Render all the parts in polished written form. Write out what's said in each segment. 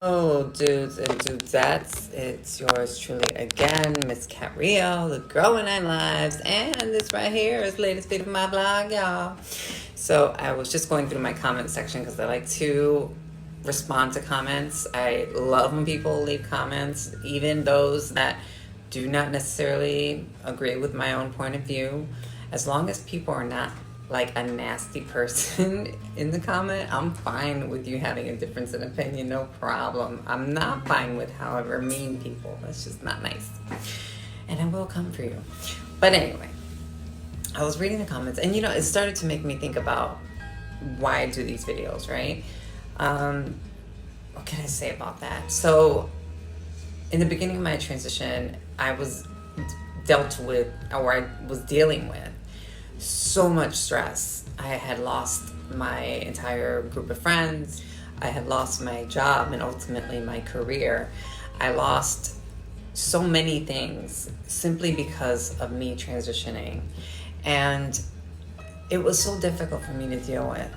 Oh, dudes and dudettes, it's yours truly again, Miss Cat Rio, the girl with nine lives, and this right here is the latest video of my blog, y'all. So I was just going through my comment section because I like to respond to comments. I love when people leave comments, even those that do not necessarily agree with my own point of view. As long as people are not like a nasty person in the comment, I'm fine with you having a difference in opinion, no problem. I'm not fine with however mean people. That's just not nice. And I will come for you. But anyway, I was reading the comments and it started to make me think about why I do these videos, right? What can I say about that? So in the beginning of my transition, I was dealing with so much stress. I had lost my entire group of friends. I had lost my job and ultimately my career. I lost so many things simply because of me transitioning. And it was so difficult for me to deal with.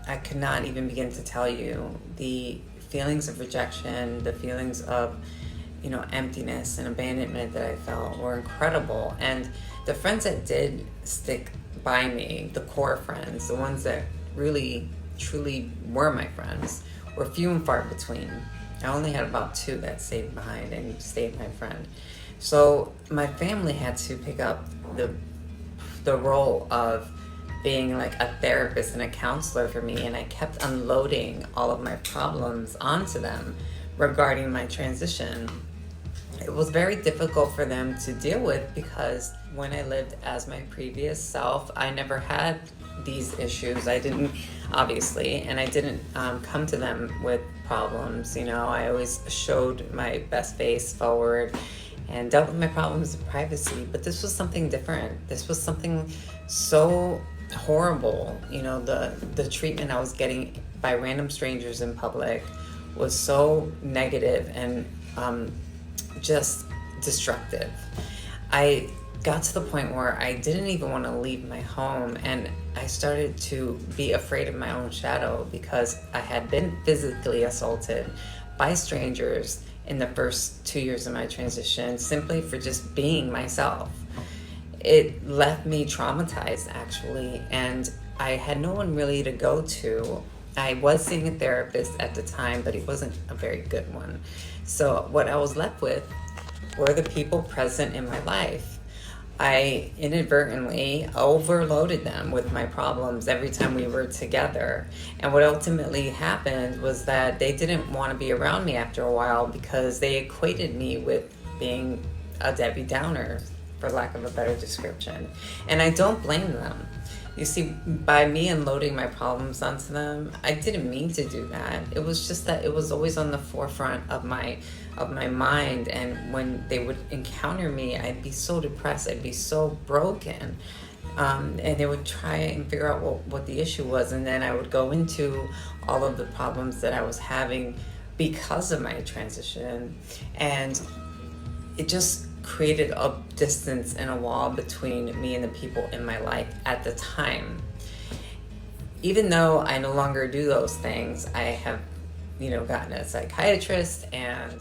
I could not even begin to tell you the feelings of rejection, the feelings of emptiness and abandonment that I felt were incredible. And the friends that did stick by me, the core friends, the ones that really, truly were my friends, were few and far between. I only had about 2 that stayed behind and stayed my friend. So my family had to pick up the role of being like a therapist and a counselor for me, and I kept unloading all of my problems onto them regarding my transition. It was very difficult for them to deal with because when I lived as my previous self, I never had these issues. I didn't, obviously, and I didn't come to them with problems. I always showed my best face forward and dealt with my problems in privacy. But this was something different. This was something so horrible. The treatment I was getting by random strangers in public was so negative and just destructive. I got to the point where I didn't even want to leave my home, and I started to be afraid of my own shadow because I had been physically assaulted by strangers in the first 2 years of my transition simply for just being myself. It left me traumatized, actually, and I had no one really to go to. I was seeing a therapist at the time, but he wasn't a very good one. So what I was left with were the people present in my life. I inadvertently overloaded them with my problems every time we were together. And what ultimately happened was that they didn't want to be around me after a while because they equated me with being a Debbie Downer, for lack of a better description. And I don't blame them. You see, by me unloading my problems onto them, I didn't mean to do that. It was just that it was always on the forefront of my mind, and when they would encounter me, I'd be so depressed, I'd be so broken. And they would try and figure out what the issue was, and then I would go into all of the problems that I was having because of my transition, and it just created a distance and a wall between me and the people in my life at the time. Even though I no longer do those things, I have, gotten a psychiatrist, and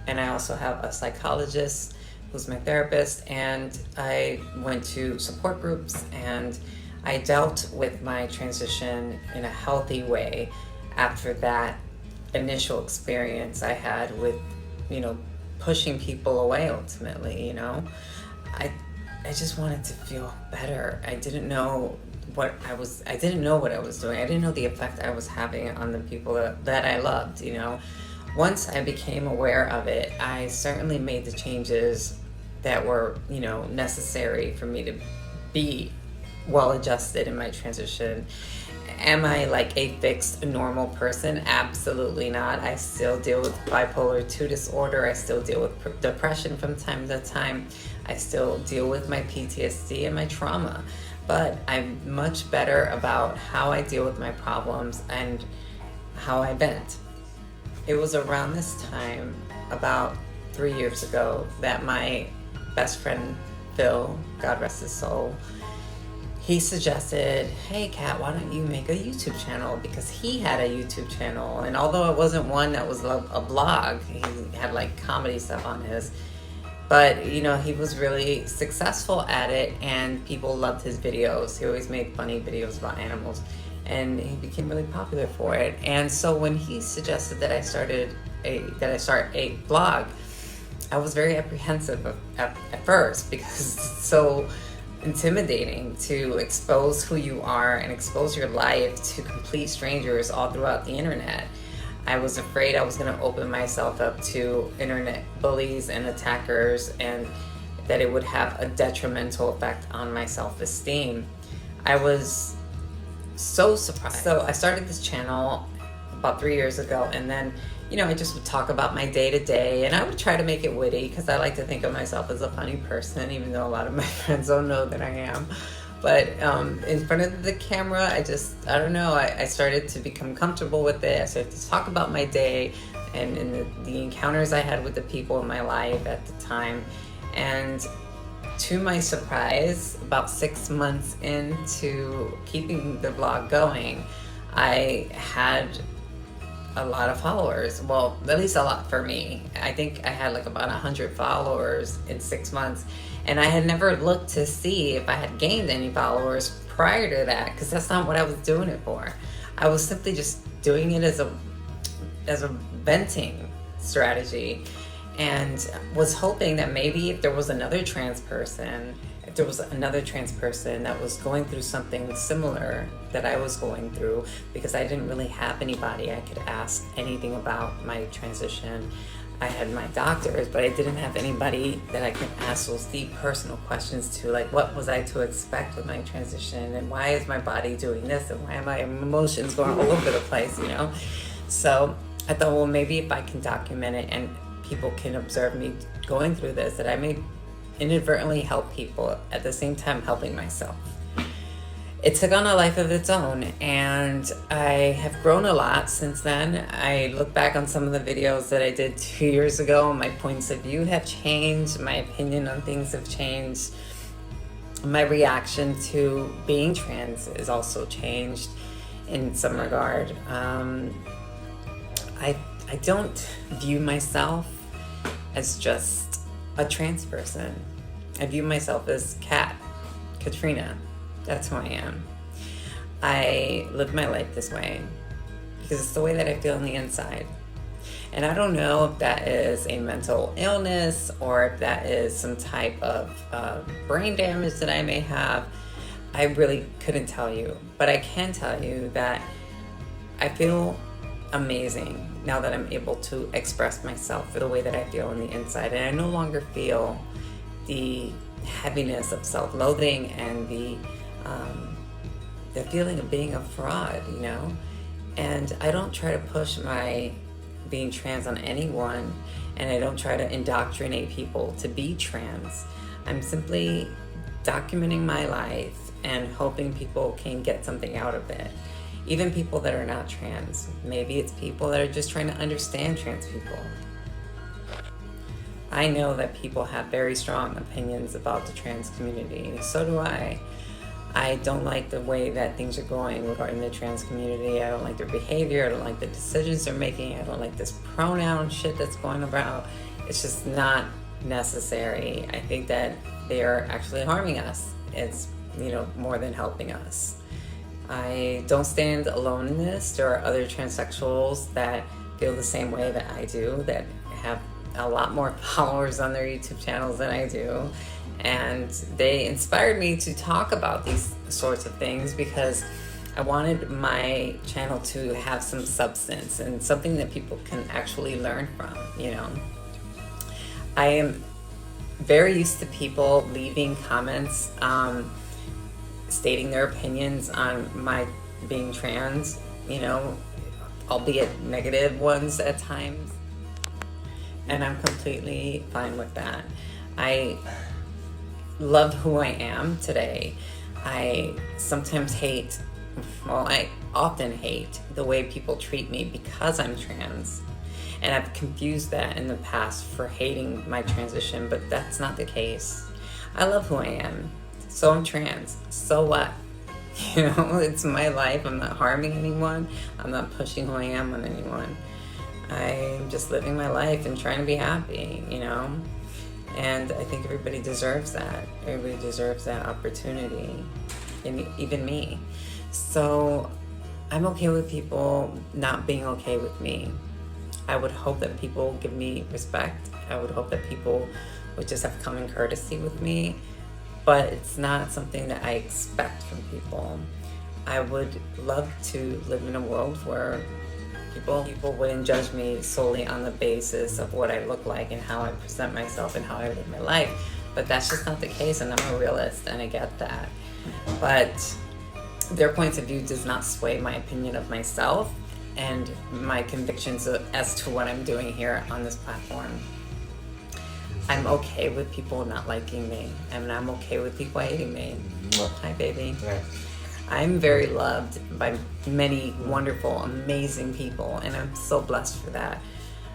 I also have a psychologist who's my therapist, and I went to support groups, and I dealt with my transition in a healthy way after that initial experience I had with, pushing people away ultimately. I just wanted to feel better. I didn't know what I was doing. I didn't know the effect I was having on the people that I loved. Once I became aware of it, I certainly made the changes that were, necessary for me to be well adjusted in my transition. Am I like a fixed normal person? Absolutely not. I still deal with bipolar 2 disorder. I still deal with depression from time to time. I still deal with my PTSD and my trauma. But I'm much better about how I deal with my problems and how I vent. It was around this time, about 3 years ago, that my best friend, Phil, God rest his soul, he suggested, hey Kat, why don't you make a YouTube channel? Because he had a YouTube channel, and although it wasn't one that was a blog, he had like comedy stuff on his, but you know, he was really successful at it and people loved his videos. He always made funny videos about animals, and he became really popular for it. And so when he suggested that I start a blog, I was very apprehensive at first, because it's so intimidating to expose who you are and expose your life to complete strangers all throughout the internet. I was afraid I was going to open myself up to internet bullies and attackers, and that it would have a detrimental effect on my self-esteem. I was so surprised. So I started this channel about 3 years ago, and then, you know, I just would talk about my day-to-day, and I would try to make it witty, because I like to think of myself as a funny person, even though a lot of my friends don't know that I am. But in front of the camera, I don't know, I started to become comfortable with it. I started to talk about my day and the encounters I had with the people in my life at the time. And to my surprise, about 6 months into keeping the blog going, I had a lot of followers. Well, at least a lot for me. I think I had like about 100 followers in 6 months, and I had never looked to see if I had gained any followers prior to that, because that's not what I was doing it for. I was simply just doing it as a venting strategy, and was hoping that maybe if there was another trans person that was going through something similar that I was going through, because I didn't really have anybody I could ask anything about my transition. I had my doctors, but I didn't have anybody that I could ask those deep personal questions to, like what was I to expect with my transition, and why is my body doing this, and why are my emotions going all over the place, you know? So I thought, well, maybe if I can document it and people can observe me going through this, that I may inadvertently help people at the same time helping myself. It took on a life of its own, and I have grown a lot since then. I look back on some of the videos that I did 2 years ago, and my points of view have changed, my opinion on things have changed, my reaction to being trans is also changed in some regard. I don't view myself as just a trans person. I view myself as Katrina. That's who I am. I live my life this way because it's the way that I feel on the inside. And I don't know if that is a mental illness or if that is some type of brain damage that I may have. I really couldn't tell you. But I can tell you that I feel amazing now that I'm able to express myself for the way that I feel on the inside. And I no longer feel the heaviness of self-loathing and the feeling of being a fraud, you know? And I don't try to push my being trans on anyone, and I don't try to indoctrinate people to be trans. I'm simply documenting my life and hoping people can get something out of it. Even people that are not trans. Maybe it's people that are just trying to understand trans people. I know that people have very strong opinions about the trans community. So do I. I don't like the way that things are going regarding the trans community. I don't like their behavior. I don't like the decisions they're making. I don't like this pronoun shit that's going about. It's just not necessary. I think that they are actually harming us. It's, you know, more than helping us. I don't stand alone in this. There are other transsexuals that feel the same way that I do, that have a lot more followers on their YouTube channels than I do. And they inspired me to talk about these sorts of things because I wanted my channel to have some substance and something that people can actually learn from, you know. I am very used to people leaving comments stating their opinions on my being trans, you know, albeit negative ones at times. And I'm completely fine with that. I love who I am today. I sometimes hate, well, I often hate the way people treat me because I'm trans. And I've confused that in the past for hating my transition, but that's not the case. I love who I am. So I'm trans. So what? You know, it's my life. I'm not harming anyone. I'm not pushing who I am on anyone. I'm just living my life and trying to be happy, you know? And I think everybody deserves that. Everybody deserves that opportunity, and even me. So I'm okay with people not being okay with me. I would hope that people give me respect. I would hope that people would just have common courtesy with me. But it's not something that I expect from people. I would love to live in a world where people wouldn't judge me solely on the basis of what I look like and how I present myself and how I live my life. But that's just not the case, and I'm a realist, and I get that. But their points of view does not sway my opinion of myself and my convictions as to what I'm doing here on this platform. I'm okay with people not liking me, and I'm okay with people hating me. Hi, baby. Right. I'm very loved by many wonderful, amazing people, and I'm so blessed for that.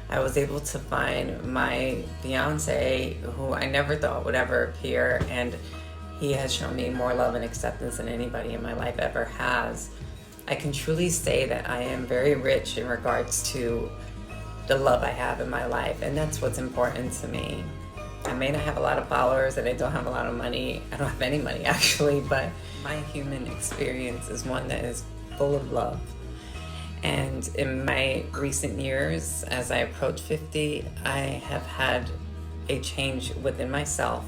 I was able to find my fiance, who I never thought would ever appear, and he has shown me more love and acceptance than anybody in my life ever has. I can truly say that I am very rich in regards to the love I have in my life, and that's what's important to me. I may not have a lot of followers and I don't have a lot of money. I don't have any money actually, but my human experience is one that is full of love. And in my recent years, as I approach 50, I have had a change within myself.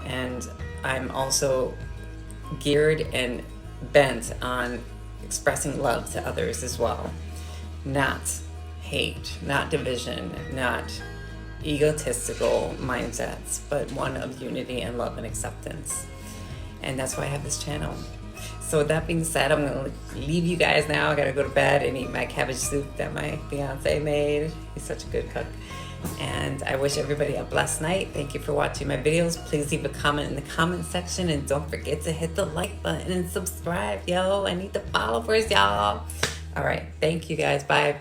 And I'm also geared and bent on expressing love to others as well. Not hate, not division, not egotistical mindsets, but one of unity and love and acceptance. And that's why I have this channel. So with that being said, I'm going to leave you guys now. I got to go to bed and eat my cabbage soup that my fiance made. He's such a good cook. And I wish everybody a blessed night. Thank you for watching my videos. Please leave a comment in the comment section, and don't forget to hit the like button and subscribe, yo. I need the followers, y'all. All right. Thank you guys. Bye.